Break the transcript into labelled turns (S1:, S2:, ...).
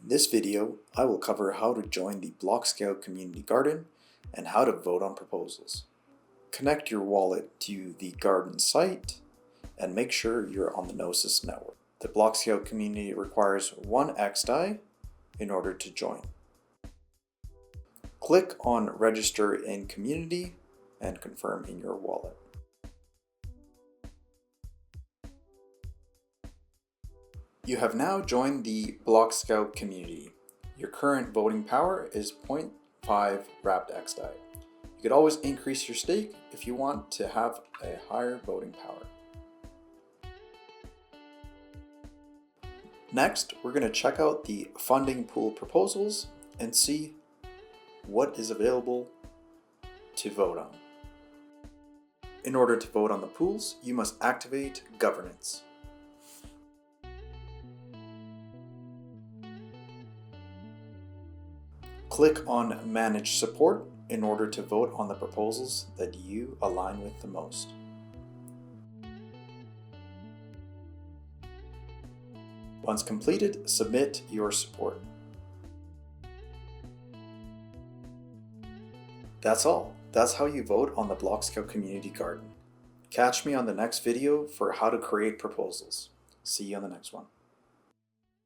S1: In this video, I will cover how to join the Blockscout community garden and how to vote on proposals. Connect your wallet to the garden site and make sure you're on the Gnosis network. The Blockscout community requires 1 XDAI in order to join. Click on Register in Community and confirm in your wallet. You have now joined the Blockscout community. Your current voting power is 0.5 wrapped XDAI. You could always increase your stake if you want to have a higher voting power. Next, we're going to check out the funding pool proposals and see what is available to vote on. In order to vote on the pools, you must activate governance. Click on Manage Support in order to vote on the proposals that you align with the most. Once completed, submit your support. That's all. That's how you vote on the Blockscout Community Garden. Catch me on the next video for how to create proposals. See you on the next one.